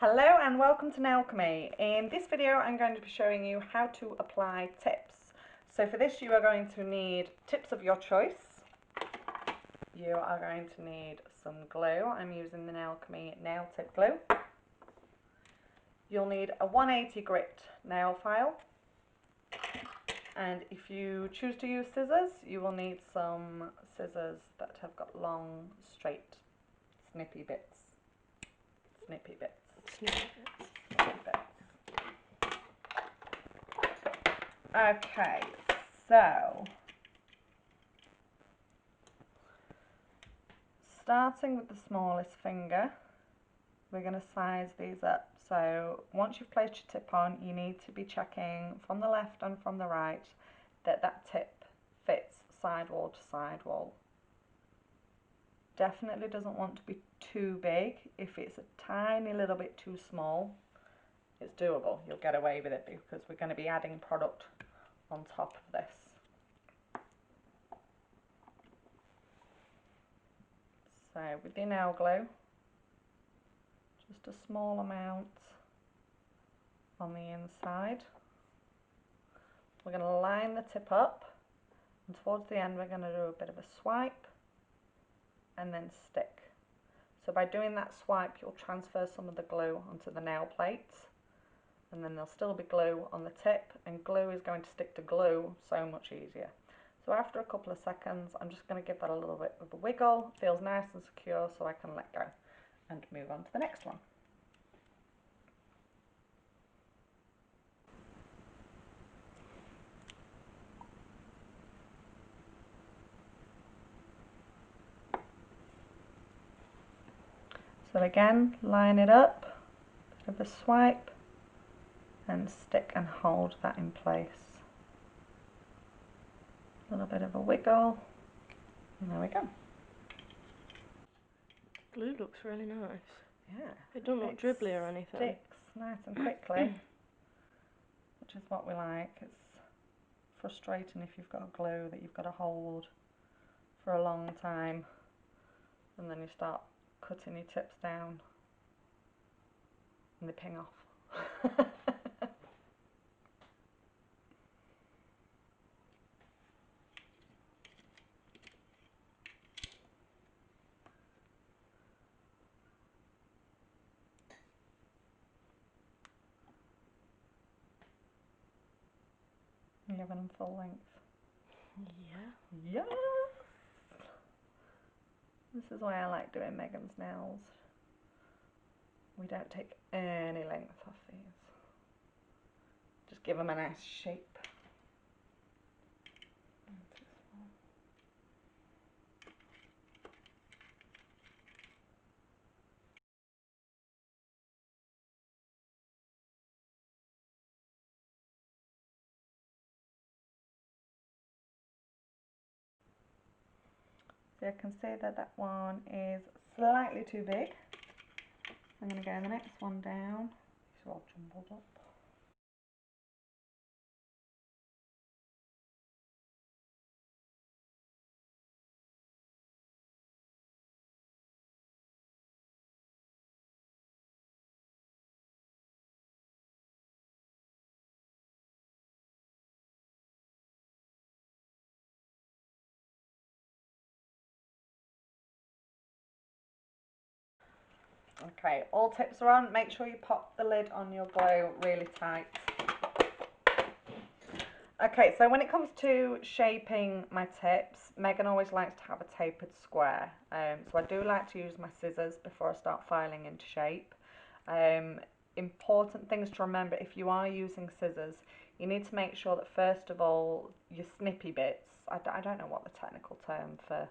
Hello and welcome to Nailchemy. In this video I'm going to be showing you how to apply tips. So for this you are going to need tips of your choice. You are going to need some glue. I'm using the Nailchemy nail tip glue. You'll need a 180 grit nail file, and if you choose to use scissors you will need some scissors that have got long, straight, snippy bits. Snippy bits. Okay, so starting with the smallest finger, we're going to size these up. So once you've placed your tip on, you need to be checking from the left and from the right that that tip fits sidewall to sidewall. Definitely doesn't want to be too big. If it's a tiny little bit too small, it's doable. You'll get away with it because we're going to be adding product on top of this. So with your nail glue, just a small amount on the inside. We're going to line the tip up, and towards the end we're going to do a bit of a swipe and then stick. So by doing that swipe you'll transfer some of the glue onto the nail plates, and then there'll still be glue on the tip, and glue is going to stick to glue so much easier. So after a couple of seconds I'm just going to give that a little bit of a wiggle. It feels nice and secure, so I can let go and move on to the next one. So again, line it up, bit of a swipe, and stick and hold that in place. A little bit of a wiggle, and there we go. Glue looks really nice. Yeah. It doesn't look dribbly or anything. Sticks nice and quickly, which is what we like. It's frustrating if you've got a glue that you've got to hold for a long time, and then you start cutting your tips down and they ping off. You have them full length. Yeah. Yes! This is why I like doing Megan's nails. We don't take any length off these. Just give them a nice shape. So I can see that that one is slightly too big. I'm going to go the next one down. These are all jumbled up. Okay, all tips are on. Make sure you pop the lid on your glue really tight. Okay, so when it comes to shaping my tips, Megan always likes to have a tapered square. So I do like to use my scissors before I start filing into shape. Important things to remember: if you are using scissors, you need to make sure that first of all your snippy bits, I don't know what the technical term for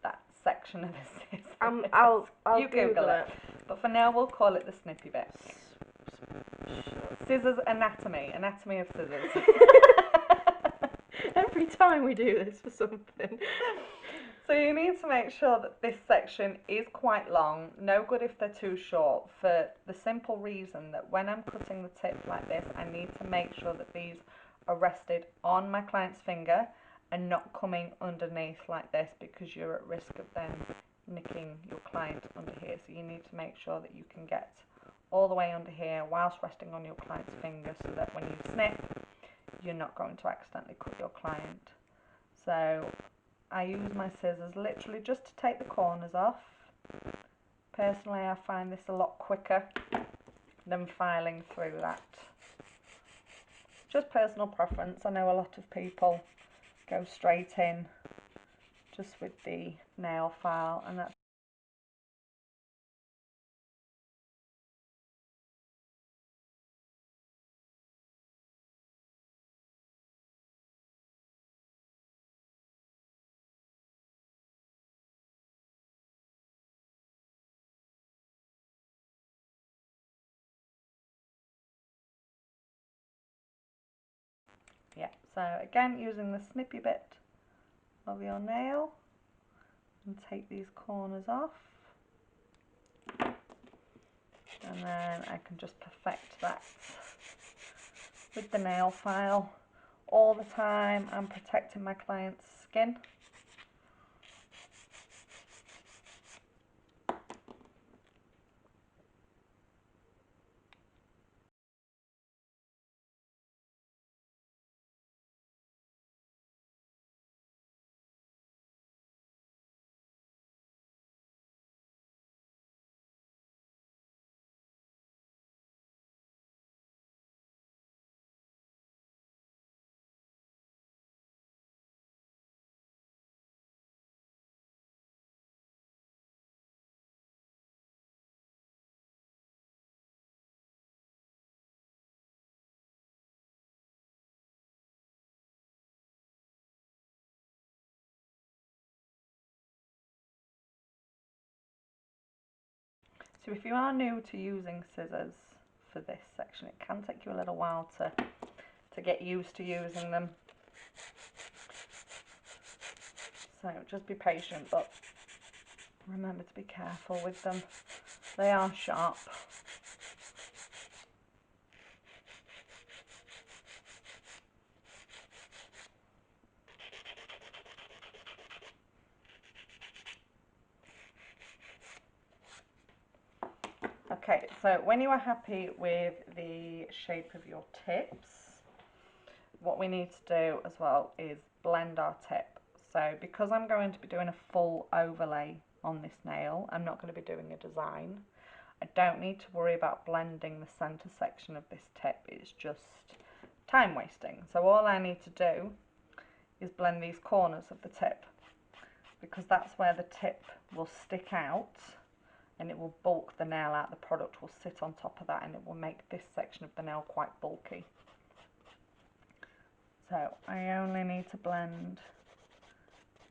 that section of the scissors I'll you Google it. But for now we'll call it the snippy bits. Scissors anatomy of scissors. Every time we do this for something. So you need to make sure that this section is quite long. No good if they're too short, for the simple reason that when I'm cutting the tip like this, I need to make sure that these are rested on my client's finger and not coming underneath like this, because you're at risk of them nicking your client under here. So you need to make sure that you can get all the way under here whilst resting on your client's finger, so that when you snip, you're not going to accidentally cut your client. So I use my scissors literally just to take the corners off. Personally, I find this a lot quicker than filing through that. Just personal preference. I know a lot of people go straight in just with the nail file, and that's yeah. So again, using the snippy bit of your nail, and take these corners off, and then I can just perfect that with the nail file. All the time I'm protecting my client's skin. So if you are new to using scissors for this section, it can take you a little while to get used to using them. So just be patient, but remember to be careful with them. They are sharp. Okay, so when you are happy with the shape of your tips, what we need to do as well is blend our tip. So because I'm going to be doing a full overlay on this nail, I'm not going to be doing a design. I don't need to worry about blending the center section of this tip. It's just time wasting. So all I need to do is blend these corners of the tip, because that's where the tip will stick out and it will bulk the nail out. The product will sit on top of that and it will make this section of the nail quite bulky. So I only need to blend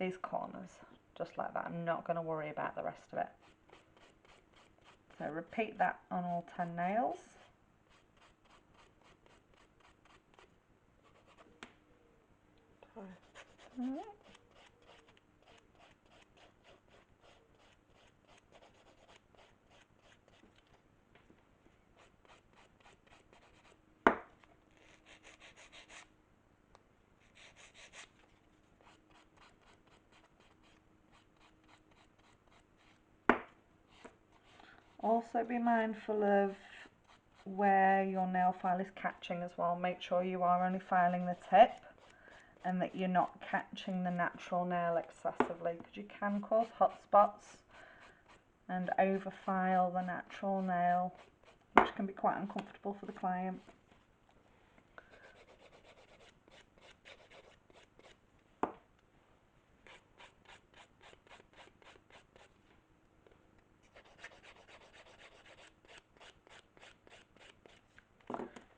these corners just like that. I'm not going to worry about the rest of it. So repeat that on all 10 nails. Also be mindful of where your nail file is catching as well. Make sure you are only filing the tip and that you're not catching the natural nail excessively, because you can cause hot spots and over-file the natural nail, which can be quite uncomfortable for the client.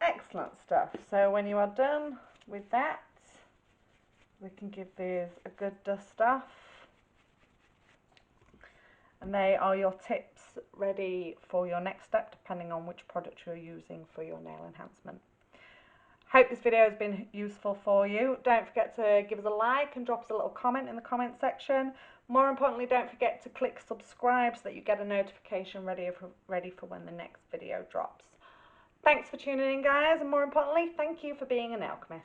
Excellent stuff. So when you are done with that, we can give these a good dust off. And they are your tips ready for your next step, depending on which product you're using for your nail enhancement. Hope this video has been useful for you. Don't forget to give us a like and drop us a little comment in the comment section. More importantly, don't forget to click subscribe so that you get a notification ready for when the next video drops. Thanks for tuning in, guys, and more importantly, thank you for being an alchemist.